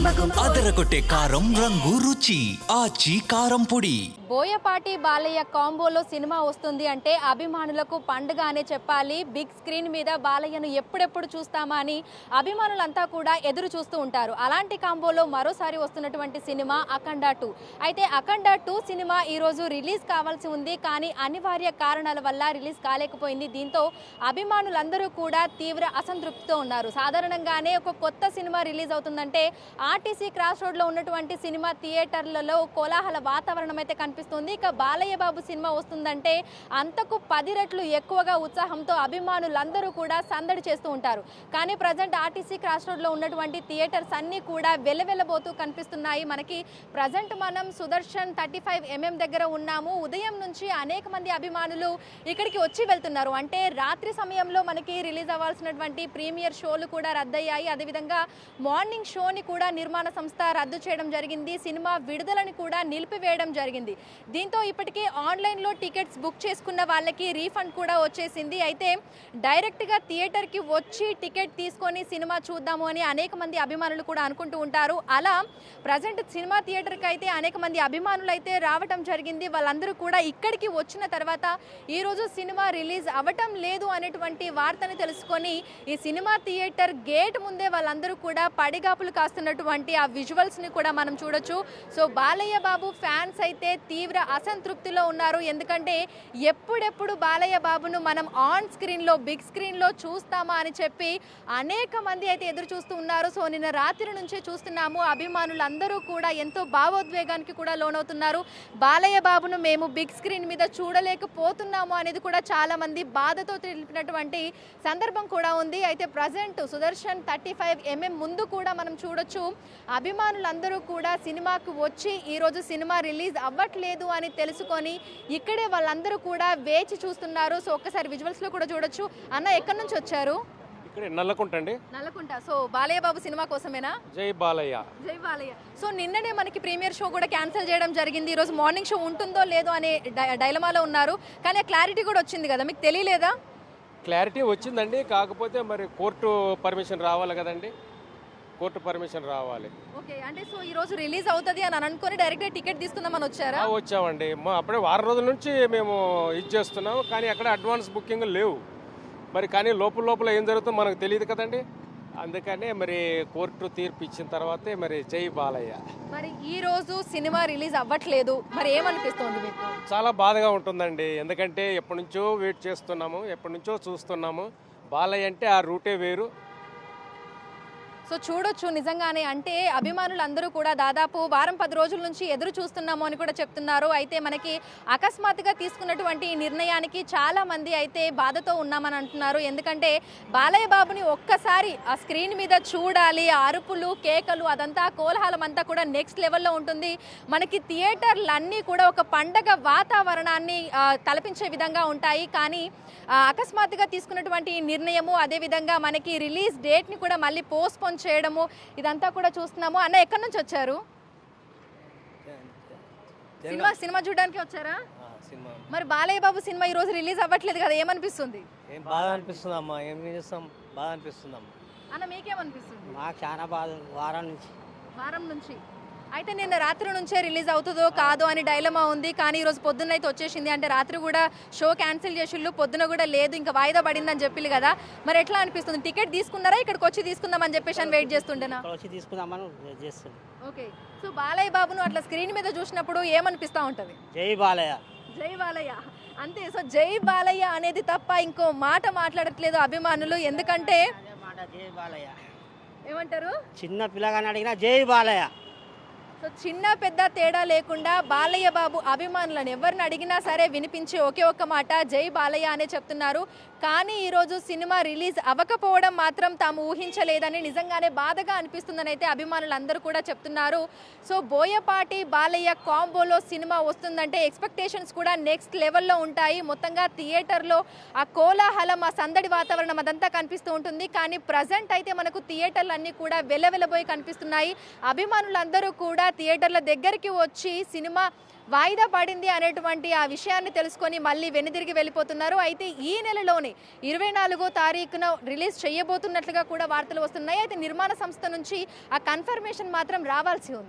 అదరగొట్టే కారం రంగు రుచి ఆచి కారం పొడి. బోయపాటి బాలయ్య కాంబోలో సినిమా వస్తుంది అంటే అభిమానులకు పండుగ అనే చెప్పాలి. బిగ్ స్క్రీన్ మీద బాలయ్యను ఎప్పుడెప్పుడు చూస్తామా అని అభిమానులంతా కూడా ఎదురు చూస్తూ ఉంటారు. అలాంటి కాంబోలో మరోసారి వస్తున్నటువంటి సినిమా అఖండ 2. అయితే అఖండ 2 సినిమా ఈరోజు రిలీజ్ కావాల్సి ఉంది, కానీ అనివార్య కారణాల వల్ల రిలీజ్ కాలేకపోయింది. దీంతో అభిమానులందరూ కూడా తీవ్ర అసంతృప్తితో ఉన్నారు. సాధారణంగానే ఒక కొత్త సినిమా రిలీజ్ అవుతుందంటే ఆర్టీసీ క్రాస్ రోడ్లో ఉన్నటువంటి సినిమా థియేటర్లలో కోలాహల వాతావరణం అయితే కనిపిస్తుంది. ఇక బాలయ్య బాబు సినిమా వస్తుందంటే అంతకు 10 రెట్లు ఎక్కువగా ఉత్సాహంతో అభిమానులందరూ కూడా సందడి చేస్తూ ఉంటారు. కానీ ప్రజెంట్ ఆర్టీసీ క్రాస్ రోడ్లో ఉన్నటువంటి థియేటర్స్ అన్నీ కూడా వెలవెలబోతూ కనిపిస్తున్నాయి. మనకి ప్రజెంట్ మనం సుదర్శన్ 35mm దగ్గర ఉన్నాము. ఉదయం నుంచి అనేక మంది అభిమానులు ఇక్కడికి వచ్చి వెళ్తున్నారు. అంటే రాత్రి సమయంలో మనకి రిలీజ్ అవ్వాల్సినటువంటి ప్రీమియర్ షోలు కూడా రద్దయ్యాయి. అదేవిధంగా మార్నింగ్ షోని కూడా నిర్మాణ సంస్థ రద్దు చేయడం జరిగింది. సినిమా విడుదలని కూడా నిలిపివేయడం జరిగింది. దీంతో ఇప్పటికీ ఆన్లైన్లో టికెట్స్ బుక్ చేసుకున్న వాళ్ళకి రీఫండ్ కూడా వచ్చేసింది. అయితే డైరెక్ట్గా థియేటర్కి వచ్చి టికెట్ తీసుకొని సినిమా చూద్దాము అని అనేక మంది అభిమానులు కూడా అనుకుంటూ ఉంటారు. అలా ప్రజెంట్ సినిమా థియేటర్కి అయితే అనేక మంది అభిమానులు అయితే రావటం జరిగింది. వాళ్ళందరూ కూడా ఇక్కడికి వచ్చిన తర్వాత ఈరోజు సినిమా రిలీజ్ అవ్వటం లేదు అనేటువంటి వార్తని తెలుసుకొని ఈ సినిమా థియేటర్ గేట్ ముందే వాళ్ళందరూ కూడా పడిగాపులు కాస్తున్నటువంటి ఆ విజువల్స్ని కూడా మనం చూడొచ్చు. సో బాలయ్య బాబు ఫ్యాన్స్ అయితే తీవ్ర అసంతృప్తిలో ఉన్నారు. ఎందుకంటే ఎప్పుడెప్పుడు బాలయ్య బాబును మనం ఆన్ స్క్రీన్లో బిగ్ స్క్రీన్లో చూస్తామా అని చెప్పి అనేక మంది అయితే ఎదురు చూస్తూ ఉన్నారు. సో నిన్న రాత్రి నుంచే చూస్తున్నాము. అభిమానులందరూ కూడా ఎంతో భావోద్వేగానికి కూడా లోనవుతున్నారు. బాలయ్య బాబును మేము బిగ్ స్క్రీన్ మీద చూడలేకపోతున్నాము అనేది కూడా చాలా మంది బాధతో తెలిపినటువంటి సందర్భం కూడా ఉంది. అయితే ప్రజెంట్ సుదర్శన్ 35mm ముందు కూడా మనం చూడొచ్చు. అభిమానులందరూ కూడా సినిమాకు వచ్చి ఈరోజు సినిమా రిలీజ్ అవ్వట్లేదు అని తెలుసుకొని ఇక్కడే వాళ్ళందరూ కూడా వేచి చూస్తున్నారు. సో ఒక్కసారి విజువల్స్ లో కూడా చూడొచ్చు. అన్న ఎక్కడి నుంచి వచ్చారు? ఇక్కడ నల్లకుంట అండి. నల్లకుంట. So Balayya Babu cinema కోసమేనా? జై బాలయ్య. జై బాలయ్య. సో నిన్ననే మనకి ప్రీమియర్ షో కూడా క్యాన్సిల్ చేయడం జరిగింది. ఈరోజు మార్నింగ్ షో ఉంటుందో లేదో అనే డైలమాలో ఉన్నారు. కానీ క్లారిటీ కూడా వచ్చింది కదా, మీకు తెలియలేదా? క్లారిటీ వచ్చిందండి, కాకపోతే మరి కోర్టు పర్మిషన్ రావాలి కదండి. కోర్టు పర్మిషన్ రావాలి. ఓకే, అంటే సో ఈ రోజు రిలీజ్ అవుతుంది అని అనుకొని డైరెక్ట్ టికెట్ తీసుకుందామని వచ్చారా? వచ్చామండి. అప్పుడే వారం రోజుల నుంచి మేము ఇది చేస్తున్నాం, కానీ అక్కడ అడ్వాన్స్ బుకింగ్ లేవు. మరి కానీ లోపల ఏం జరుగుతుందో మనకు తెలియదు కదండి. అందుకనే మరి కోర్టు తీర్పు ఇచ్చిన తర్వాతే మరి జై బాలయ్య. మరి ఈ రోజు సినిమా రిలీజ్ అవ్వట్లేదు, మరి ఏమనిపిస్తుంది మీకు? చాలా బాధగా ఉంటుందండి. ఎందుకంటే ఎప్పటి నుంచో వెయిట్ చేస్తున్నాము, ఎప్పటి నుంచో చూస్తున్నాము. బాలయ్య అంటే ఆ రూటే వేరు. సో చూడొచ్చు నిజంగానే. అంటే అభిమానులు అందరూ కూడా దాదాపు వారం 10 రోజుల నుంచి ఎదురు చూస్తున్నాము అని కూడా చెప్తున్నారు. అయితే మనకి అకస్మాత్తుగా తీసుకున్నటువంటి ఈ నిర్ణయానికి చాలా మంది అయితే బాధతో ఉన్నామని అంటున్నారు. ఎందుకంటే బాలయ్య బాబుని ఒక్కసారి ఆ స్క్రీన్ మీద చూడాలి. అరుపులు కేకలు అదంతా కోలాహలం అంతా కూడా నెక్స్ట్ లెవెల్లో ఉంటుంది. మనకి థియేటర్లు అన్నీ కూడా ఒక పండగ వాతావరణాన్ని తలపించే విధంగా ఉంటాయి. కానీ అకస్మాత్తుగా తీసుకున్నటువంటి ఈ నిర్ణయము, అదేవిధంగా మనకి రిలీజ్ డేట్ని కూడా మళ్ళీ పోస్ట్పోన్ చేయడము, ఇదంతా కూడా చూస్తున్నాము. అన్న ఎక్కడి నుంచి వచ్చారు? సినిమా చూడడానికి వచ్చారా? మరి బాలయ్య బాబు సినిమా ఈ రోజు రిలీజ్ అవ్వట్లేదు కదా, ఏమనిపిస్తుంది? బాధ అనిపిస్తుంది అమ్మా. ఏం చేస్తాం, బాధ అనిపిస్తుంది అమ్మా. అన్న మీకేమనిపిస్తుంది? మాకు చాలా బాధ. వారం నుంచి అయితే నిన్న రాత్రి నుంచే రిలీజ్ అవుతుందో కాదో అని డైలమా ఉంది. కానీ ఈరోజు పొద్దున్న అయితే వచ్చేసింది. అంటే రాత్రి కూడా షో క్యాన్సిల్ చేసిళ్ళు, పొద్దున కూడా లేదు, ఇంకా వాయిదా పడిందని చెప్పిల్లు కదా. మరి ఎట్లా అనిపిస్తుంది? టికెట్ తీసుకున్నారా? ఇక్కడికి వచ్చి తీసుకుందామని చెప్పేసి అని వెయిట్ చేస్తుండేనా? వచ్చి తీసుకుందామని చేస్తుంది. ఓకే, సో బాలయ్య బాబును అట్లా స్క్రీన్ మీద చూసినప్పుడు ఏమనిపిస్తూ ఉంటుంది? జై బాలయ్య. జై బాలయ్య అంతే. సో జై బాలయ్య అనేది తప్ప ఇంకో మాట మాట్లాడట్లేదు అభిమానులు. ఎందుకంటే జై బాలయ్య ఏమంటారు? చిన్న పిల్లగాని అడిగినా జై బాలయ్య. సో చిన్న పెద్ద తేడా లేకుండా బాలయ్య బాబు అభిమానులను ఎవరిని అడిగినా సరే వినిపించే ఒకే ఒక్క మాట జై బాలయ్య అనే చెప్తున్నారు. కానీ ఈరోజు సినిమా రిలీజ్ అవ్వకపోవడం మాత్రం తాము ఊహించలేదని, నిజంగానే బాధగా అనిపిస్తుందని అయితే అభిమానులు అందరూ కూడా చెప్తున్నారు. సో బోయపాటి బాలయ్య కాంబోలో సినిమా వస్తుందంటే ఎక్స్పెక్టేషన్స్ కూడా నెక్స్ట్ లెవెల్లో ఉంటాయి. మొత్తంగా థియేటర్లో ఆ కోలాహలం, ఆ సందడి వాతావరణం అదంతా కనిపిస్తూ ఉంటుంది. కానీ ప్రజెంట్ అయితే మనకు థియేటర్లు అన్నీ కూడా వెలవెలబోయి కనిపిస్తున్నాయి. అభిమానులందరూ కూడా థియేటర్ల దగ్గరికి వచ్చి సినిమా వాయిదా పడింది అనేటువంటి ఆ విషయాన్ని తెలుసుకొని మళ్ళీ వెనుదిరిగి వెళ్ళిపోతున్నారు. అయితే ఈ నెలలోనే 24వ తారీఖున రిలీజ్ చేయబోతున్నట్లుగా కూడా వార్తలు వస్తున్నాయి. అయితే నిర్మాణ సంస్థ నుంచి ఆ కన్ఫర్మేషన్ మాత్రం రావాల్సి ఉంది.